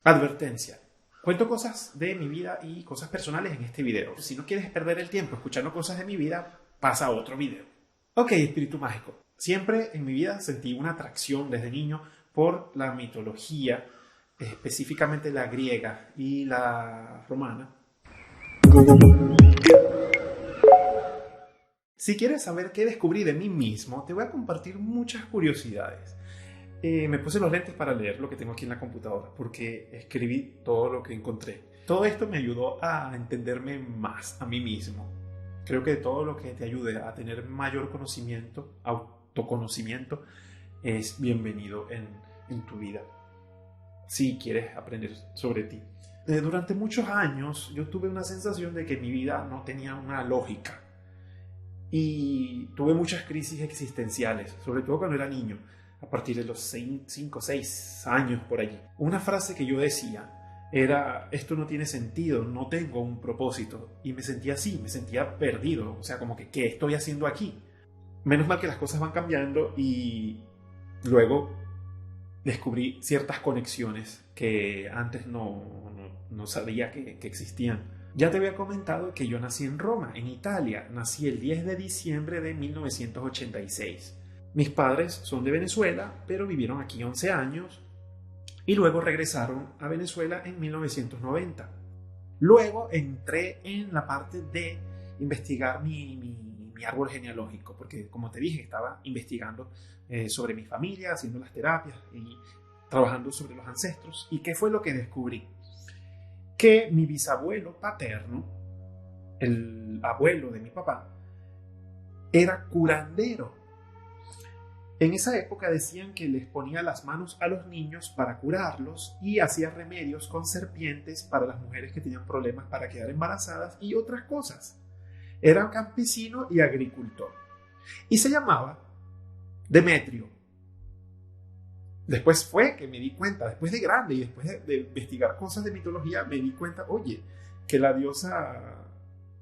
Advertencia. Cuento cosas de mi vida y cosas personales en este video. Si no quieres perder el tiempo escuchando cosas de mi vida, pasa a otro video. Ok, espíritu mágico. Siempre en mi vida sentí una atracción desde niño por la mitología, específicamente la griega y la romana. Si quieres saber qué descubrí de mí mismo, te voy a compartir muchas curiosidades. Me puse los lentes para leer lo que tengo aquí en la computadora, porque escribí todo lo que encontré. Todo esto me ayudó a entenderme más a mí mismo. Creo que todo lo que te ayude a tener mayor conocimiento, autoconocimiento, es bienvenido en tu vida, si quieres aprender sobre ti. Durante muchos años yo tuve una sensación de que mi vida no tenía una lógica y tuve muchas crisis existenciales, sobre todo cuando era niño, a partir de los 5 o 6 años por allí. Una frase que yo decía era: esto no tiene sentido, no tengo un propósito. Y me sentía así, me sentía perdido, o sea, como que ¿qué estoy haciendo aquí? Menos mal que las cosas van cambiando y luego descubrí ciertas conexiones que antes no sabía que existían. Ya te había comentado que yo nací en Roma, en Italia. Nací el 10 de diciembre de 1986. Mis padres son de Venezuela, pero vivieron aquí 11 años y luego regresaron a Venezuela en 1990. Luego entré en la parte de investigar mi árbol genealógico, porque como te dije, estaba investigando sobre mi familia, haciendo las terapias y trabajando sobre los ancestros. ¿Y qué fue lo que descubrí? Que mi bisabuelo paterno, el abuelo de mi papá, era curandero. En esa época decían que les ponía las manos a los niños para curarlos y hacía remedios con serpientes para las mujeres que tenían problemas para quedar embarazadas y otras cosas. Era campesino y agricultor. Y se llamaba Demetrio. Después fue que me di cuenta, después de grande y después de investigar cosas de mitología, me di cuenta, oye, que la diosa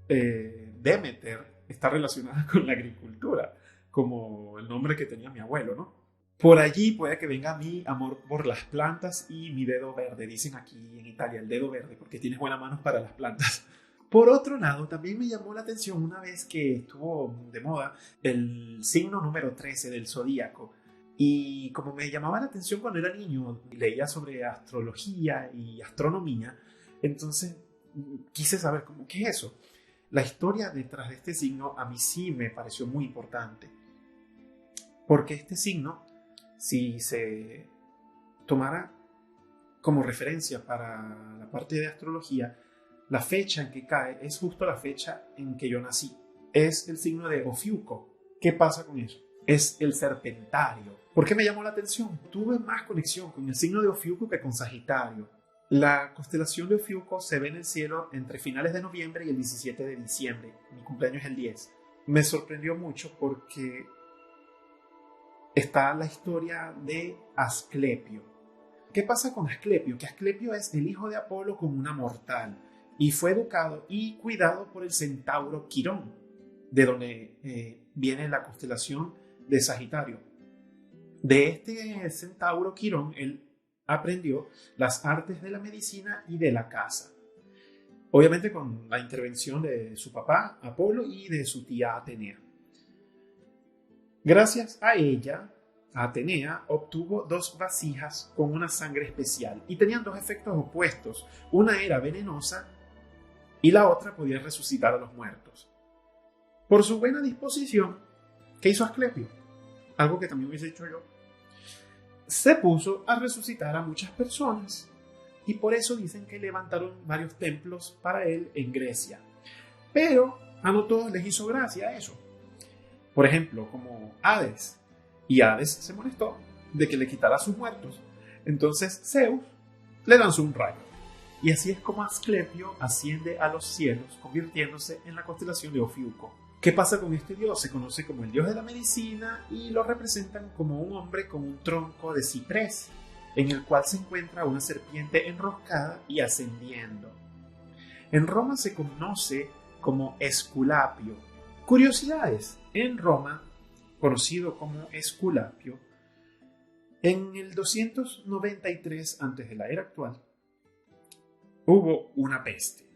Demeter está relacionada con la agricultura, como el nombre que tenía mi abuelo, ¿no? Por allí puede que venga mi amor por las plantas y mi dedo verde. Dicen aquí en Italia el dedo verde porque tienes buenas manos para las plantas. Por otro lado, también me llamó la atención una vez que estuvo de moda el signo número 13 del zodíaco. Y como me llamaba la atención cuando era niño, leía sobre astrología y astronomía, entonces quise saber qué es eso. La historia detrás de este signo a mí sí me pareció muy importante, porque este signo, si se tomara como referencia para la parte de astrología, la fecha en que cae es justo la fecha en que yo nací. Es el signo de Ofiuco. ¿Qué pasa con eso? Es el serpentario. ¿Por qué me llamó la atención? Tuve más conexión con el signo de Ofiuco que con Sagitario. La constelación de Ofiuco se ve en el cielo entre finales de noviembre y el 17 de diciembre. Mi cumpleaños es el 10. Me sorprendió mucho porque está la historia de Asclepio. ¿Qué pasa con Asclepio? Que Asclepio es el hijo de Apolo con una mortal y fue educado y cuidado por el centauro Quirón, de donde viene la constelación de Sagitario. De este centauro Quirón, él aprendió las artes de la medicina y de la caza. Obviamente con la intervención de su papá, Apolo, y de su tía Atenea. Gracias a ella, Atenea obtuvo 2 vasijas con una sangre especial y tenían 2 efectos opuestos. Una era venenosa y la otra podía resucitar a los muertos. Por su buena disposición, ¿qué hizo Asclepio? Algo que también hubiese hecho yo. Se puso a resucitar a muchas personas y por eso dicen que levantaron varios templos para él en Grecia. Pero a no todos les hizo gracia eso. Por ejemplo, como Hades. Y Hades se molestó de que le quitara a sus muertos. Entonces Zeus le lanzó un rayo. Y así es como Asclepio asciende a los cielos, convirtiéndose en la constelación de Ofiuco. ¿Qué pasa con este dios? Se conoce como el dios de la medicina y lo representan como un hombre con un tronco de ciprés, en el cual se encuentra una serpiente enroscada y ascendiendo. En Roma se conoce como Esculapio. Curiosidades. En Roma, conocido como Esculapio, en el 293 antes de la era actual, hubo una peste.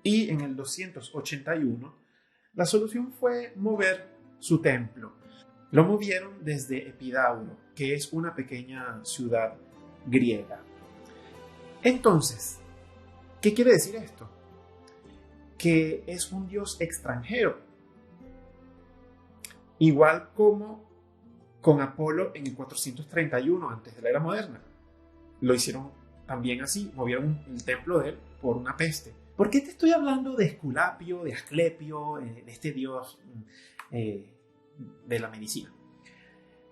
Y en el 281, la solución fue mover su templo. Lo movieron desde Epidauro, que es una pequeña ciudad griega. Entonces, ¿qué quiere decir esto? Que es un dios extranjero. Igual como con Apolo en el 431 antes de la era moderna. Lo hicieron también así, movieron el templo de él por una peste. ¿Por qué te estoy hablando de Esculapio, de Asclepio, de este dios de la medicina?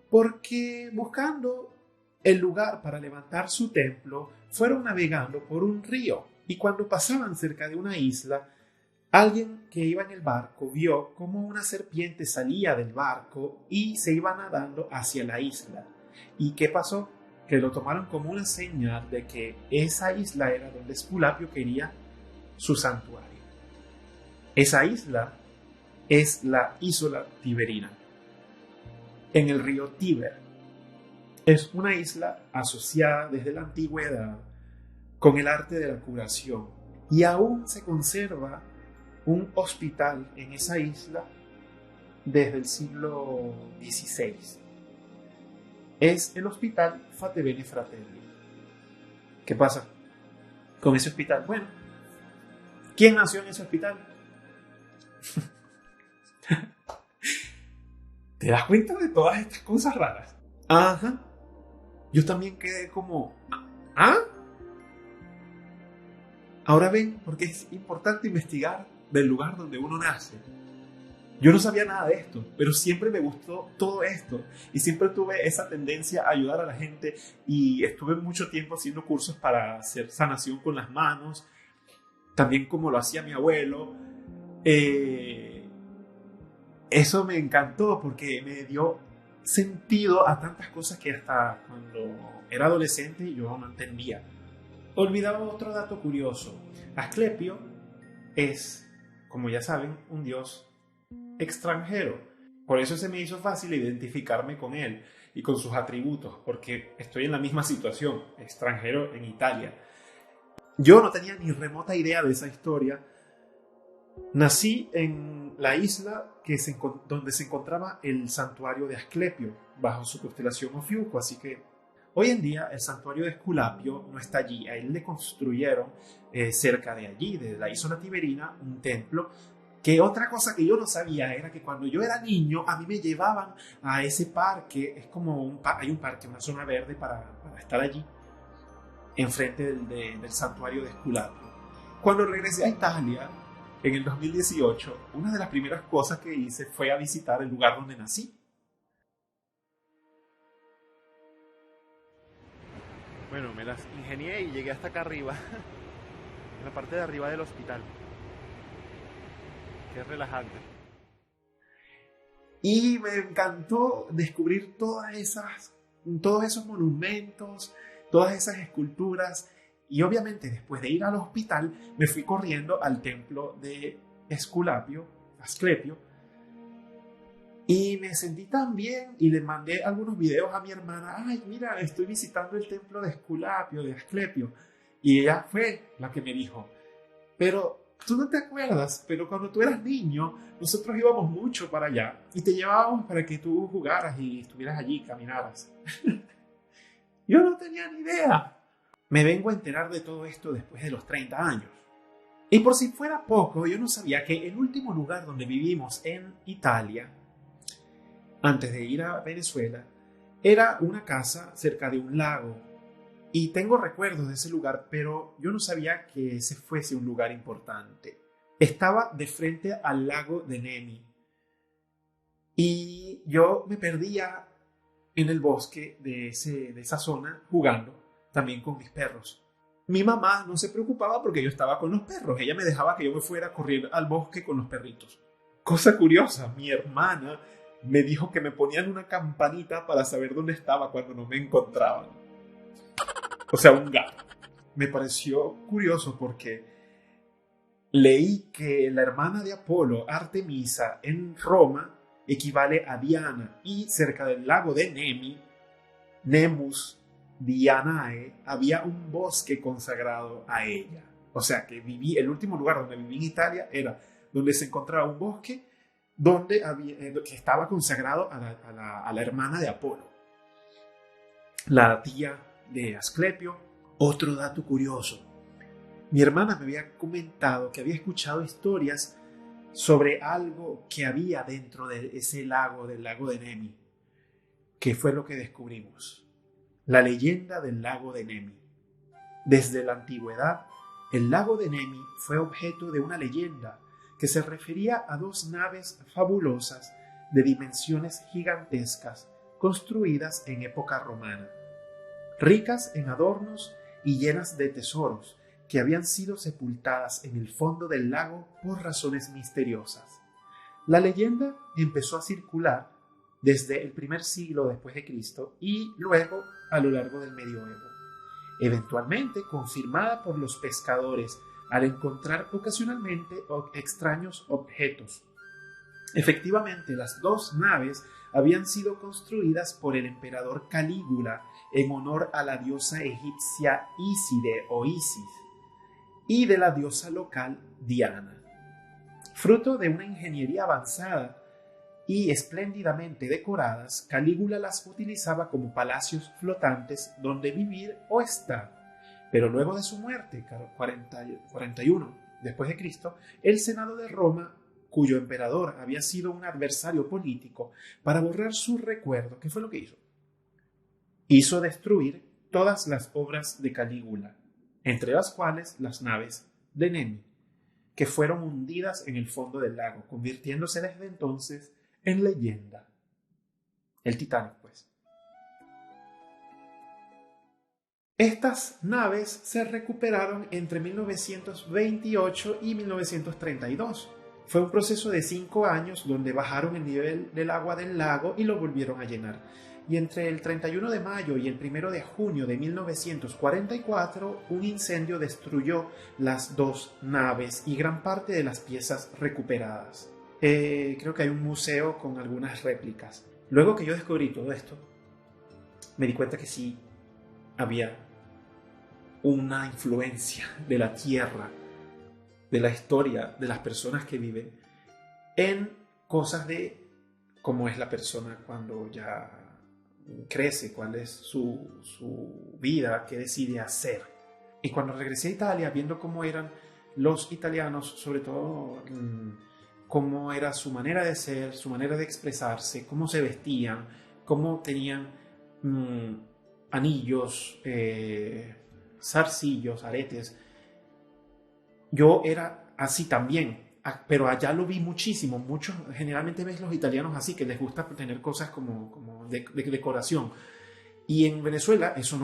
Porque buscando el lugar para levantar su templo, fueron navegando por un río y cuando pasaban cerca de una isla, alguien que iba en el barco vio cómo una serpiente salía del barco y se iba nadando hacia la isla. ¿Y qué pasó? Que lo tomaron como una señal de que esa isla era donde Esculapio quería su santuario. Esa isla es la Isola Tiberina, en el río Tíber. Es una isla asociada desde la antigüedad con el arte de la curación y aún se conserva un hospital en esa isla desde el siglo XVI. Es el Hospital Fate Bene Fratelli. ¿Qué pasa con ese hospital? Bueno, ¿quién nació en ese hospital? ¿Te das cuenta de todas estas cosas raras? Ajá. Yo también quedé como... ¿Ah? Ahora ven, porque es importante investigar del lugar donde uno nace. Yo no sabía nada de esto, pero siempre me gustó todo esto y siempre tuve esa tendencia a ayudar a la gente y estuve mucho tiempo haciendo cursos para hacer sanación con las manos, también como lo hacía mi abuelo. Eso me encantó porque me dio sentido a tantas cosas que hasta cuando era adolescente yo no entendía. Olvidaba otro dato curioso. Asclepio es, como ya saben, un dios extranjero. Por eso se me hizo fácil identificarme con él y con sus atributos, porque estoy en la misma situación, extranjero en Italia. Yo no tenía ni remota idea de esa historia. Nací en la isla donde se encontraba el santuario de Asclepio, bajo su constelación Ofiuco, así que hoy en día el santuario de Esculapio no está allí. A él le construyeron cerca de allí, de la Isola Tiberina, un templo. Que otra cosa que yo no sabía era que cuando yo era niño a mí me llevaban a ese parque. Es como hay un parque, una zona verde para estar allí, enfrente del santuario de Esculapio. Cuando regresé a Italia en el 2018, una de las primeras cosas que hice fue a visitar el lugar donde nací. Bueno, me las ingenié y llegué hasta acá arriba, en la parte de arriba del hospital. Qué relajante. Y me encantó descubrir todos esos monumentos, todas esas esculturas. Y obviamente después de ir al hospital me fui corriendo al templo de Asclepio. Y me sentí tan bien y le mandé algunos videos a mi hermana. Ay, mira, estoy visitando el templo de Esculapio, de Asclepio. Y ella fue la que me dijo, pero tú no te acuerdas, pero cuando tú eras niño, nosotros íbamos mucho para allá y te llevábamos para que tú jugaras y estuvieras allí, caminaras. Yo no tenía ni idea. Me vengo a enterar de todo esto después de los 30 años. Y por si fuera poco, yo no sabía que el último lugar donde vivimos en Italia, antes de ir a Venezuela, era una casa cerca de un lago. Y tengo recuerdos de ese lugar, pero yo no sabía que ese fuese un lugar importante. Estaba de frente al lago de Nemi. Y yo me perdía en el bosque de esa zona jugando, también con mis perros. Mi mamá no se preocupaba porque yo estaba con los perros. Ella me dejaba que yo me fuera a correr al bosque con los perritos. Cosa curiosa, mi hermana me dijo que me ponían una campanita para saber dónde estaba cuando no me encontraban. O sea, un gato. Me pareció curioso porque leí que la hermana de Apolo, Artemisa, en Roma, equivale a Diana. Y cerca del lago de Nemi, Nemus, Dianae había un bosque consagrado a ella. O sea, que el último lugar donde viví en Italia era donde se encontraba un bosque que estaba consagrado a la hermana de Apolo, la tía de Asclepio. Otro dato curioso. Mi hermana me había comentado que había escuchado historias sobre algo que había dentro de ese lago, del lago de Nemi. ¿Qué fue lo que descubrimos? La leyenda del lago de Nemi. Desde la antigüedad, el lago de Nemi fue objeto de una leyenda que se refería a dos naves fabulosas de dimensiones gigantescas construidas en época romana, ricas en adornos y llenas de tesoros que habían sido sepultadas en el fondo del lago por razones misteriosas. La leyenda empezó a circular desde el primer siglo después de Cristo y luego a lo largo del medioevo, eventualmente confirmada por los pescadores al encontrar ocasionalmente extraños objetos. Efectivamente, las dos naves habían sido construidas por el emperador Calígula en honor a la diosa egipcia Íside o Isis y de la diosa local Diana. Fruto de una ingeniería avanzada y espléndidamente decoradas, Calígula las utilizaba como palacios flotantes donde vivir o estar. Pero luego de su muerte, 41 después de Cristo, el Senado de Roma, cuyo emperador había sido un adversario político, para borrar su recuerdo, ¿qué fue lo que hizo? Hizo destruir todas las obras de Calígula, entre las cuales las naves de Nemi, que fueron hundidas en el fondo del lago, convirtiéndose desde entonces en leyenda. El Titanic, pues. Estas naves se recuperaron entre 1928 y 1932. Fue un proceso de 5 años donde bajaron el nivel del agua del lago y lo volvieron a llenar. Y entre el 31 de mayo y el 1 de junio de 1944, un incendio destruyó las dos naves y gran parte de las piezas recuperadas. Creo que hay un museo con algunas réplicas. Luego que yo descubrí todo esto, me di cuenta que sí había una influencia de la tierra, de la historia, de las personas que viven, en cosas de cómo es la persona cuando ya crece, cuál es su vida, qué decide hacer. Y cuando regresé a Italia, viendo cómo eran los italianos, sobre todo cómo era su manera de ser, su manera de expresarse, cómo se vestían, cómo tenían anillos, zarcillos, aretes. Yo era así también, pero allá lo vi muchísimo. Generalmente ves los italianos así, que les gusta tener cosas como de decoración. Y en Venezuela eso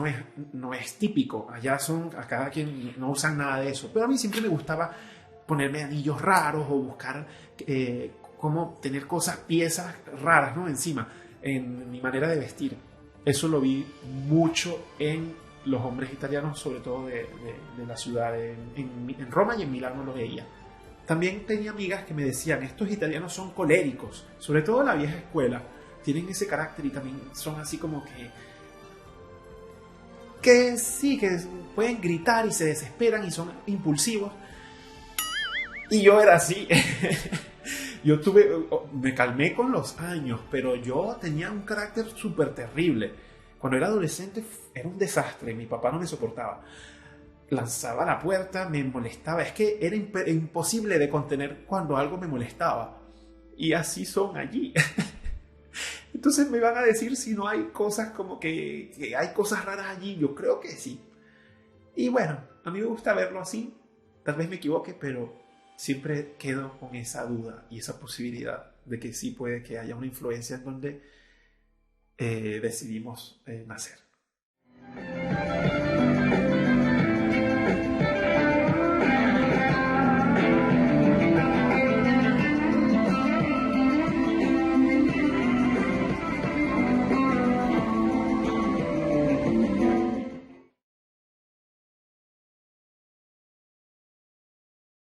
no es típico. Allá a cada quien no usan nada de eso. Pero a mí siempre me gustaba ponerme anillos raros o buscar cómo tener piezas raras, ¿no? Encima, en mi manera de vestir. Eso lo vi mucho en los hombres italianos, sobre todo de la ciudad. En Roma y en Milán no lo veía. También tenía amigas que me decían, estos italianos son coléricos, sobre todo la vieja escuela. Tienen ese carácter y también son así como que sí, que pueden gritar y se desesperan y son impulsivos. Y yo era así. Me calmé con los años, pero yo tenía un carácter súper terrible. Cuando era adolescente era un desastre, mi papá no me soportaba. Lanzaba la puerta, me molestaba. Es que era imposible de contener cuando algo me molestaba. Y así son allí. Entonces me van a decir si no hay cosas como que hay cosas raras allí. Yo creo que sí. Y bueno, a mí me gusta verlo así. Tal vez me equivoque, pero siempre quedo con esa duda y esa posibilidad de que sí puede que haya una influencia en donde decidimos nacer.